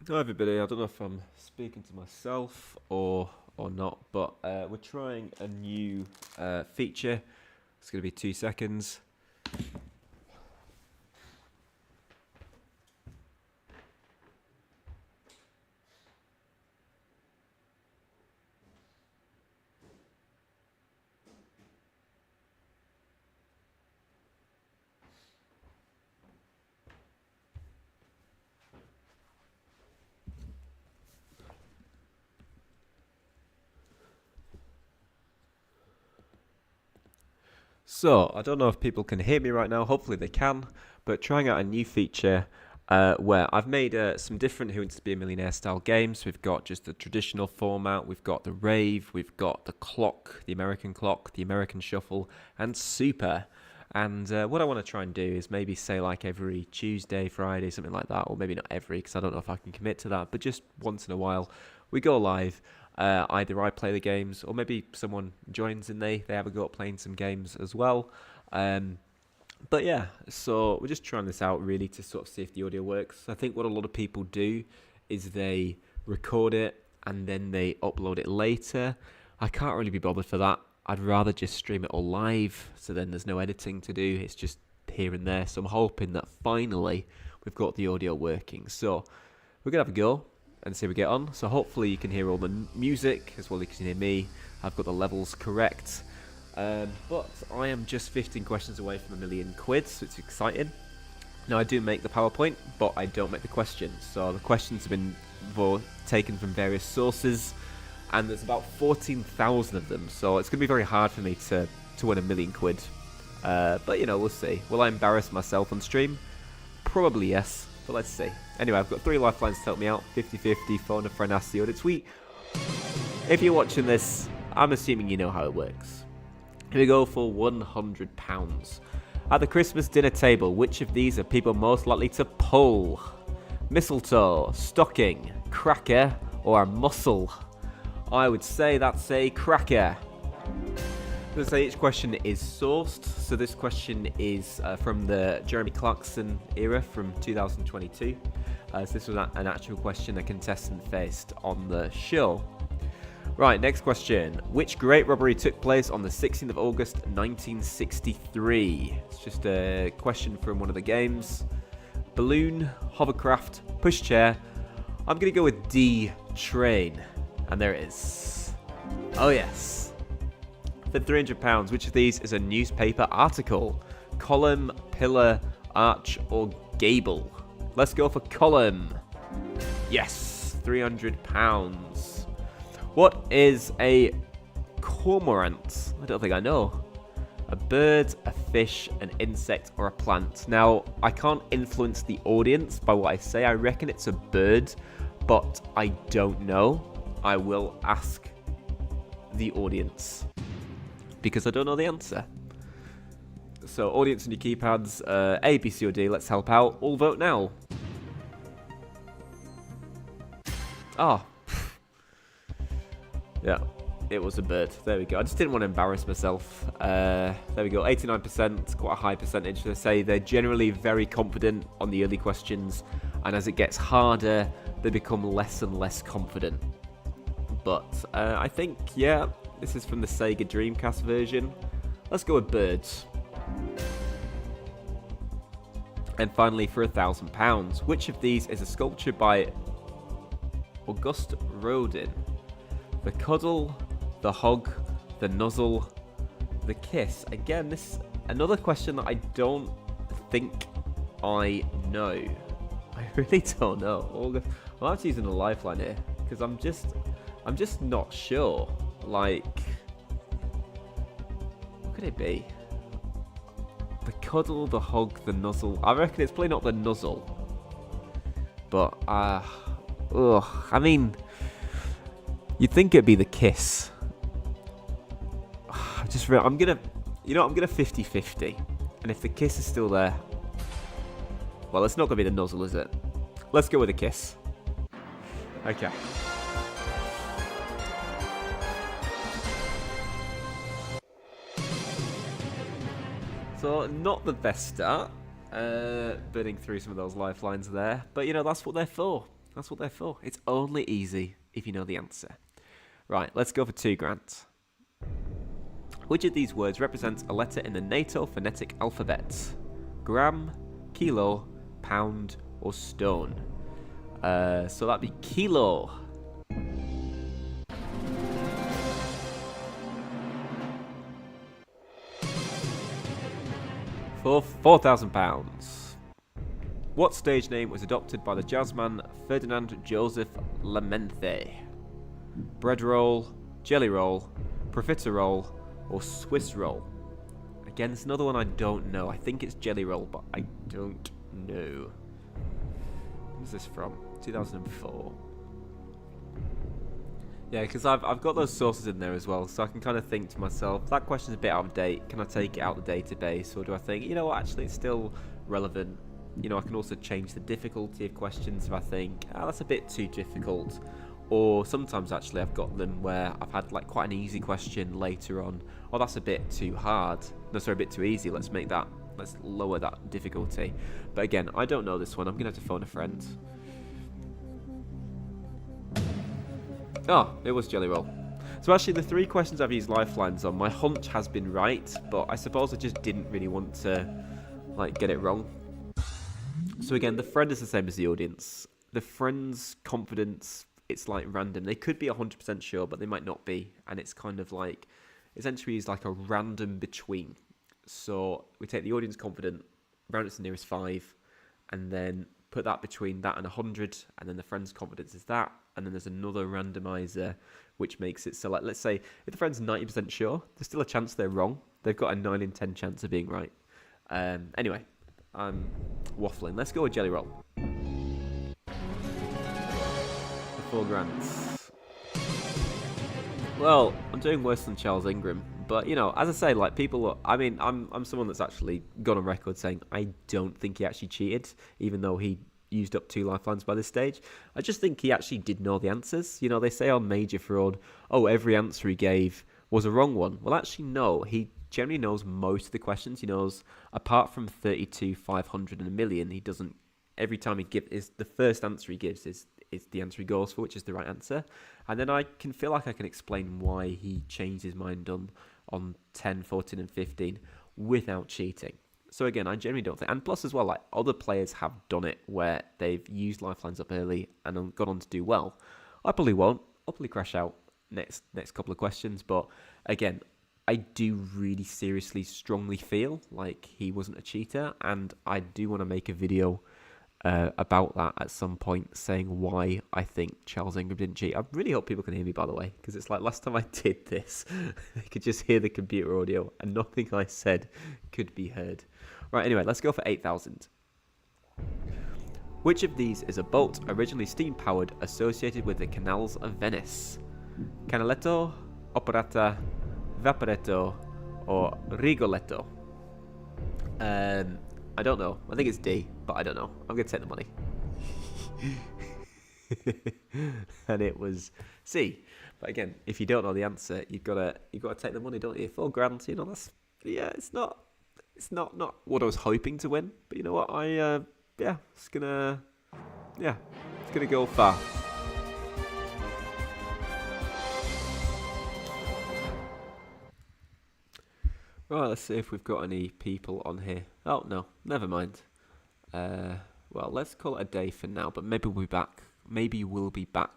Hi everybody, I don't know if I'm speaking to myself or not, but we're trying a new feature. It's going to be 2 seconds. So, I don't know if people can hear me right now, hopefully they can, but trying out a new feature where I've made some different Who Wants to Be a Millionaire style games. We've got just the traditional format, we've got the rave, we've got the clock, the American shuffle, and super. And what I want to try and do is maybe say like every Tuesday, Friday, something like that, or maybe not every, because I don't know if I can commit to that, but just once in a while, we go live. Either I play the games, or maybe someone joins and they have a go at playing some games as well. But yeah, so we're just trying this out really to sort of see if the audio works. I think what a lot of people do is they record it and then they upload it later. I can't really be bothered for that. I'd rather just stream it all live, so then there's no editing to do. It's just here and there. So I'm hoping that finally we've got the audio working. So we're going to have a go and see how we get on. So hopefully you can hear all the music as well as you can hear me. I've got the levels correct. But I am just 15 questions away from £1,000,000, so it's exciting. Now I do make the PowerPoint, but I don't make the questions. So the questions have been taken from various sources, and there's about 14,000 of them. So it's going to be very hard for me to win £1,000,000. But you know, we'll see. Will I embarrass myself on stream? Probably yes, but let's see. Anyway, I've got 3 lifelines to help me out. 50-50, phone a friend, ask the audit tweet. If you're watching this, I'm assuming you know how it works. Here we go for £100. At the Christmas dinner table, which of these are people most likely to pull? Mistletoe, stocking, cracker, or a mussel? I would say that's a cracker. I'm going to say each question is sourced. So this question is from the Jeremy Clarkson era from 2022. So this was an actual question a contestant faced on the show. Right, next question. Which great robbery took place on the 16th of August 1963? It's just a question from one of the games. Balloon, hovercraft, pushchair. I'm going to go with D, train. And there it is. Oh yes. For £300, which of these is a newspaper article? Column, pillar, arch, or gable? Let's go for column. Yes, £300. What is a cormorant? I don't think I know. A bird, a fish, an insect, or a plant. Now, I can't influence the audience by what I say. I reckon it's a bird, but I don't know. I will ask the audience because I don't know the answer. So, audience on your keypads, A, B, C, or D, let's help out. All vote now. Oh. Yeah, it was a bird. There we go. I just didn't want to embarrass myself. There we go. 89%, quite a high percentage. They say they're generally very confident on the early questions, and as it gets harder, they become less and less confident. But I think, yeah, this is from the Sega Dreamcast version. Let's go with birds. And finally, for £1,000, which of these is a sculpture by Auguste Rodin? The cuddle, the hug, the nuzzle, the kiss. Again, this another question that I don't think I know. I really don't know. I'm actually using a lifeline here because I'm just not sure. Like, what could it be? The cuddle, the hug, the nuzzle. I reckon it's probably not the nuzzle. But I mean, you'd think it'd be the kiss. I'm gonna 50-50. And if the kiss is still there, well, it's not gonna be the nuzzle, is it? Let's go with the kiss. Okay. So, not the best start, burning through some of those lifelines there, but you know, that's what they're for. That's what they're for. It's only easy if you know the answer. Right, let's go for £2,000. Which of these words represents a letter in the NATO phonetic alphabet? Gram, kilo, pound, or stone? So that'd be kilo. For £4,000. What stage name was adopted by the jazzman Ferdinand Joseph Lamente? Bread roll, jelly roll, profiterole, or Swiss roll? Again, it's another one I don't know. I think it's jelly roll, but I don't know. When's this from? 2004. Yeah, because I've got those sources in there as well, so I can kind of think to myself, that question's a bit out of date. Can I take it out of the database, or do I think, you know what, actually it's still relevant? You know, I can also change the difficulty of questions if I think, that's a bit too difficult. Or sometimes actually I've got them where I've had like quite an easy question later on. Oh, that's a bit too hard. No, sorry, a bit too easy. Let's lower that difficulty. But again, I don't know this one. I'm going to have to phone a friend. Oh, it was jelly roll. So actually the 3 questions I've used lifelines on, my hunch has been right, but I suppose I just didn't really want to like get it wrong. So again, the friend is the same as the audience. The friend's confidence, it's like random. They could be 100% sure, but they might not be. And it's kind of like, essentially is like a random between. So we take the audience confident, round it to the nearest 5, and then put that between that and 100, and then the friend's confidence is that, and then there's another randomizer, which makes it so, like, let's say if the friend's 90% sure, there's still a chance they're wrong. They've got a 9 in 10 chance of being right. Anyway, I'm waffling. Let's go with jelly roll. £4,000. Well, I'm doing worse than Charles Ingram, but you know, as I say, like people, I mean, I'm someone that's actually gone on record saying I don't think he actually cheated, even though he used up 2 lifelines by this stage. I just think he actually did know the answers. You know, they say on Major Fraud, oh, every answer he gave was a wrong one. Well, actually, no. He generally knows most of the questions. He knows, apart from 32, 500, and a million, he doesn't. Every time he gives, the first answer he gives is the answer he goes for, which is the right answer. And then I can feel like I can explain why he changed his mind on 10, 14, and 15 without cheating. So again, I generally don't think, and plus as well, like other players have done it where they've used lifelines up early and gone on to do well. I probably won't. I'll probably crash out next couple of questions. But again, I do really seriously, strongly feel like he wasn't a cheater, and I do want to make a video about that at some point, saying why I think Charles Ingram didn't cheat. I really hope people can hear me, by the way, because it's like last time I did this, I could just hear the computer audio and nothing I said could be heard. Right, anyway, let's go for 8,000. Which of these is a boat originally steam-powered associated with the canals of Venice? Canaletto, Operetta, Vaporetto, or Rigoletto? I don't know. I think it's D, but I don't know. I'm going to take the money. And it was C. But again, if you don't know the answer, you've got to take the money, don't you? £4,000, you know, it's not what I was hoping to win, but you know what? It's gonna go far. Right, let's see if we've got any people on here. Oh, no, never mind. Well, let's call it a day for now, but maybe we'll be back